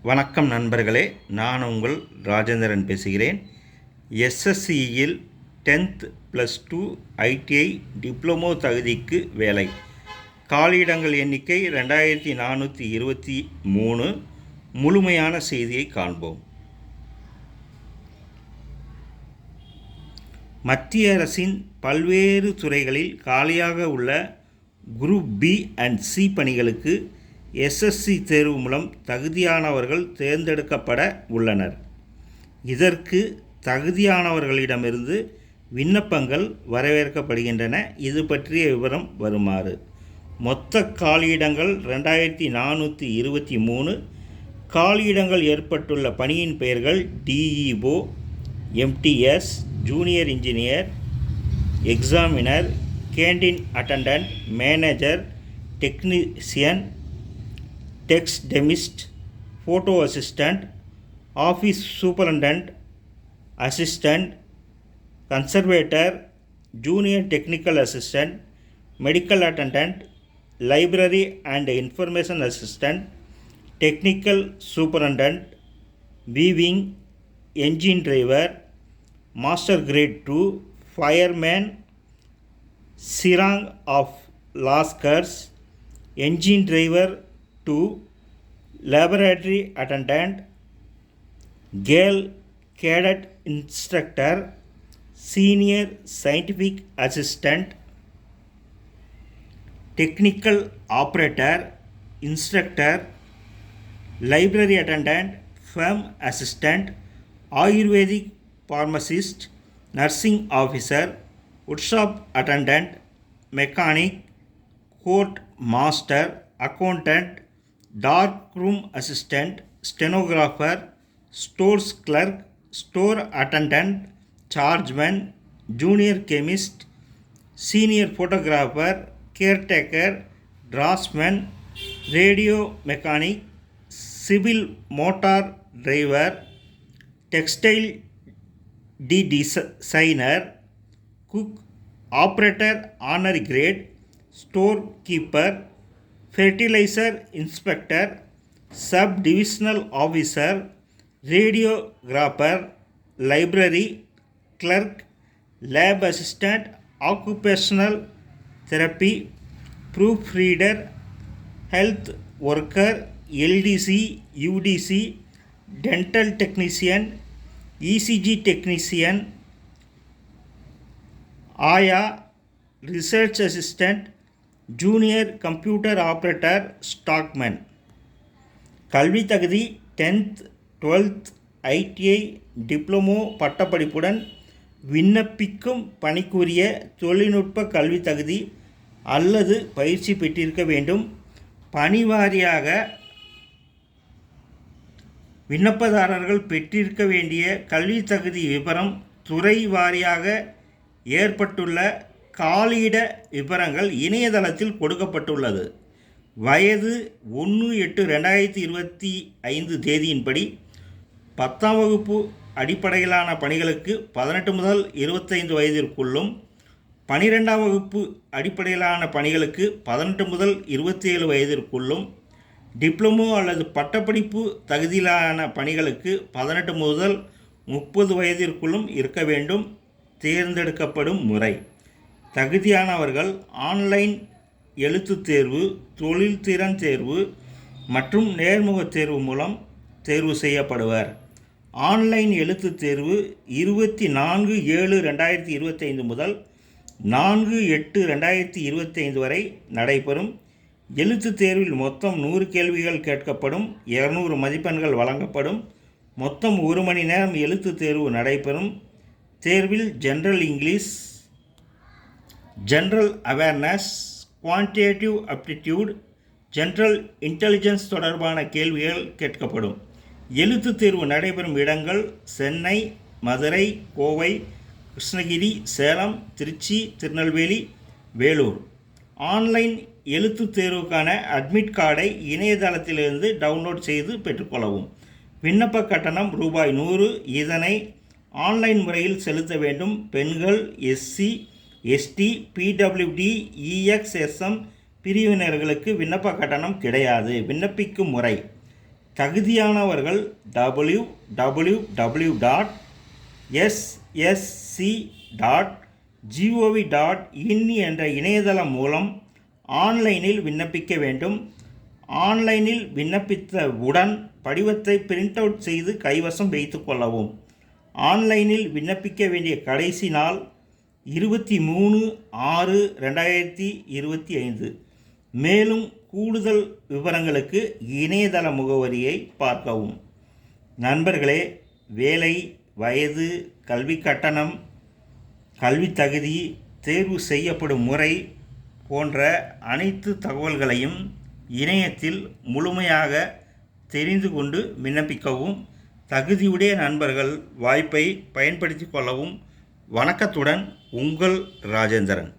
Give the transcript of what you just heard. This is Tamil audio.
வணக்கம் நண்பர்களே, நான் உங்கள் ராஜேந்திரன் பேசுகிறேன். எஸ்எஸ்சியில் 10th +2 ஐடிஐ டிப்ளமோ தகுதிக்கு வேலை. காலியிடங்கள் எண்ணிக்கை 2423. முழுமையான செய்தியை காண்போம். மத்திய அரசின் பல்வேறு துறைகளில் காலியாக உள்ள குரூப் பி அண்ட் சி பணிகளுக்கு எஸ்எஸ்சி தேர்வு மூலம் தகுதியானவர்கள் தேர்ந்தெடுக்கப்பட உள்ளனர். இதற்கு தகுதியானவர்களிடமிருந்து விண்ணப்பங்கள் வரவேற்கப்படுகின்றன. இது பற்றிய விவரம் வருமாறு. மொத்த காலியிடங்கள் 2423. காலியிடங்கள் ஏற்பட்டுள்ள பணியின் பெயர்கள் DEO, MTS, junior engineer, examiner, canteen attendant, manager, technician, taxidermist, photo assistant, office superintendent, assistant, conservator, junior technical assistant, medical attendant, library and information assistant, technical superintendent, weaving, engine driver, master grade 2, fireman, serang of lascars, engine driver 2, laboratory attendant, girl cadet instructor, senior scientific assistant, technical operator, instructor, library attendant, firm assistant, Ayurvedic pharmacist, nursing officer, woodshop attendant, mechanic, court master, accountant, dark room assistant, stenographer, stores clerk, store attendant, chargeman, junior chemist, senior photographer, caretaker, draftsman, radio mechanic, civil motor driver, textile designer, cook, operator honorary grade, storekeeper, fertilizer inspector, sub-divisional officer, radiographer, library clerk, lab assistant, occupational therapy, proofreader, health worker, LDC, UDC, dental technician, ECG technician, AYA, research assistant, junior computer operator, stockman. கல்வி தகுதி 10th 12th ஐடிஐ டிப்ளமோ பட்டப்படிப்புடன் விண்ணப்பிக்கும் பணிக்குரிய தொழில்நுட்ப கல்வி தகுதி அல்லது பயிற்சி பெற்றிருக்க வேண்டும். பணி வாரியாக விண்ணப்பதாரர்கள் பெற்றிருக்க வேண்டிய கல்வி தகுதி விவரம் துறை வாரியாக ஏற்பட்டுள்ள காலியிட விவரங்கள் இணையதளத்தில் கொடுக்கப்பட்டுள்ளது. வயது 1/8/2025 தேதியின்படி 10ஆம் வகுப்பு அடிப்படையிலான பணிகளுக்கு 18 முதல் 25 வயதிற்குள்ளும், 12ஆம் வகுப்பு அடிப்படையிலான பணிகளுக்கு 18 முதல் 27 வயதிற்குள்ளும், டிப்ளமோ அல்லது பட்டப்படிப்பு தகுதியிலான பணிகளுக்கு 18 முதல் 30 வயதிற்குள்ளும் இருக்க வேண்டும். தேர்ந்தெடுக்கப்படும் முறை: தகுதியானவர்கள் ஆன்லைன் எழுத்துத் தேர்வு, தொழில்திறன் தேர்வு மற்றும் நேர்முகத் தேர்வு மூலம் தேர்வு செய்யப்படுவர். ஆன்லைன் எழுத்துத் தேர்வு 24/7/2025 முதல் 4/8/2025 வரை நடைபெறும். எழுத்துத் தேர்வில் மொத்தம் 100 கேள்விகள் கேட்கப்படும். 200 மதிப்பெண்கள் வழங்கப்படும். மொத்தம் 1 மணி நேரம் எழுத்துத் தேர்வு நடைபெறும். தேர்வில் general English, general awareness, quantitative aptitude, general intelligence தொடர்பான கேள்விகள் கேட்கப்படும். எழுத்துத் தேர்வு நடைபெறும் இடங்கள் சென்னை, மதுரை, கோவை, கிருஷ்ணகிரி, சேலம், திருச்சி, திருநெல்வேலி, வேலூர். ஆன்லைன் எழுத்துத் தேர்வுக்கான அட்மிட் கார்டை இணையதளத்திலிருந்து டவுன்லோட் செய்து பெற்றுக்கொள்ளவும். விண்ணப்ப கட்டணம் ரூபாய் 100. இதனை ஆன்லைன் முறையில் செலுத்த வேண்டும். பெண்கள், எஸ்சி, எஸ்டி, பிடபிள்யூடி, இஎக்ஸ்எஸ்எம் பிரிவினர்களுக்கு விண்ணப்ப கட்டணம் கிடையாது. விண்ணப்பிக்கும் முறை: தகுதியானவர்கள் www.ssc.gov.in என்ற இணையதளம் மூலம் ஆன்லைனில் விண்ணப்பிக்க வேண்டும். ஆன்லைனில் விண்ணப்பித்தவுடன் படிவத்தை பிரிண்ட் அவுட் செய்து கைவசம் வைத்து கொள்ளவும். ஆன்லைனில் விண்ணப்பிக்க வேண்டிய கடைசி நாள் 23/6/2025. மேலும் கூடுதல் விவரங்களுக்கு இணையதள முகவரியை பார்க்கவும். நண்பர்களே, வேலை, வயது, கல்வி கட்டணம், கல்வி தகுதி, தேர்வு செய்யப்படும் முறை போன்ற அனைத்து தகவல்களையும் இணையத்தில் முழுமையாக தெரிந்து கொண்டு விண்ணப்பிக்கவும். தகுதியுடைய நண்பர்கள் வாய்ப்பை பயன்படுத்தி கொள்ளவும். வணக்கத்துடன், உங்கள் ராஜேந்திரன்.